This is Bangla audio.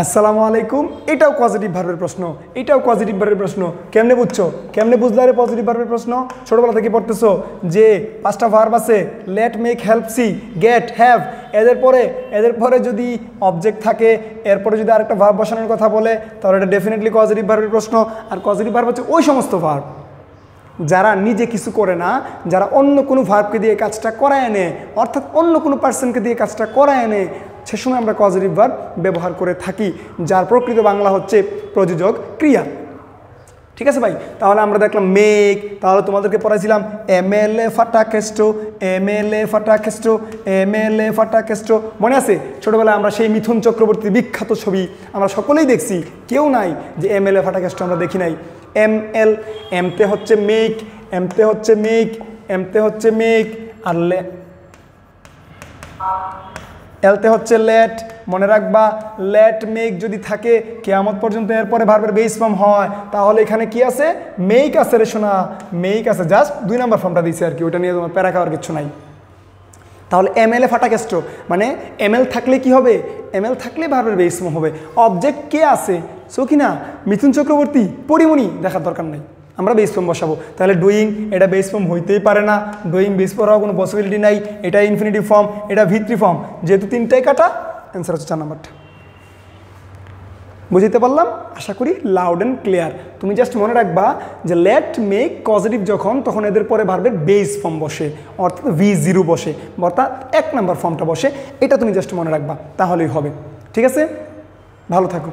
আসসালামু আলাইকুম। এটাও পজিটিভ ভার্বের প্রশ্ন, এটাও পজিটিভ ভার্বের প্রশ্ন। কেমনে বুঝছো, কেমনে বুঝলে রে পজিটিভ ভার্বের প্রশ্ন? ছোটবেলা থেকে পড়তেছো যে পাঁচটা ভার্ব আছে, let, make, help, see, get, have. এদের পরে যদি অবজেক্ট থাকে, এরপরে যদি আরেকটা ভার্ব বসানোর কথা বলে, তাহলে এটা ডেফিনেটলি পজিটিভ ভার্বের প্রশ্ন। আর পজিটিভ ভার্ব হচ্ছে ওই সমস্ত ভার্ব যারা নিজে কিছু করে না, যারা অন্য কোনো ভার্বকে দিয়ে কাজটা করায় আনে, অর্থাৎ অন্য কোনো পার্সনকে দিয়ে কাজটা করায় আনে, সে সময় আমরা পজিটিভ ভার্ব ব্যবহার করে থাকি, যার প্রকৃত বাংলা হচ্ছে প্রযোজক ক্রিয়া। ঠিক আছে ভাই? তাহলে আমরা দেখলাম মেক, তাহলে তোমাদেরকে পড়াইছিলাম এমএলএ ফাটাকেস্টো, এমএলএ ফাটাকেস্টো, এমএলএ ফাটাকেস্টো, মনে আছে? ছোটবেলায় আমরা সেই মিথুন চক্রবর্তীর বিখ্যাত ছবি আমরা সকলেই দেখছি, কেউ নাই যে এমএলএ ফাটাকেস্টো আমরা দেখি নাই। এমএল, এমতে হচ্ছে মেক, এমতে হচ্ছে মেক, এমতে হচ্ছে মেক, আর এলতে হচ্ছে লেট। মনে রাখবা, লেট, মেক যদি থাকে কিয়ামত পর্যন্ত এরপরে ভার্বের বেস ফর্ম হয়, তাহলে এখানে কি আছে? মেক আছে রে শোনা, মেক আছে। জাস্ট 2 নম্বর ফর্মটা দিয়েছে আর কি, ওটা নিয়ে তোমার প্যারা খাওয়ার কিছু নাই। তাহলে এমএলএ ফাটাকেস্টো মানে এমএল থাকলে কি হবে? এমএল থাকলে ভার্বের বেস ফর্ম হবে। অবজেক্ট কে আছে? সকিনা, মিথুন চক্রবর্তী, পরিমণি, দেখার দরকার নাই, আমরা বেস ফর্ম বসাবো। তাহলে ডুইং, এটা বেস ফর্ম হইতেই পারে না, ডুইং বেস ফর্ম হওয়ার কোনো পসিবিলিটি নাই। এটা ইনফিনিটিভ ফর্ম, এটা ভিত্রি ফর্ম, যেহেতু 3টাই কাটা, অ্যান্সার হচ্ছে 4 নম্বরটা। বুঝতে পারলাম আশা করি, লাউড অ্যান্ড ক্লিয়ার। তুমি জাস্ট মনে রাখবা যে লেট, মেক পজিটিভ যখন, তখন এদের পরে ভার্বের বেস ফর্ম বসে, অর্থাৎ V0 বসে, অর্থাৎ 1 নম্বর ফর্মটা বসে। এটা তুমি জাস্ট মনে রাখবা, তাহলেই হবে। ঠিক আছে, ভালো থাকো।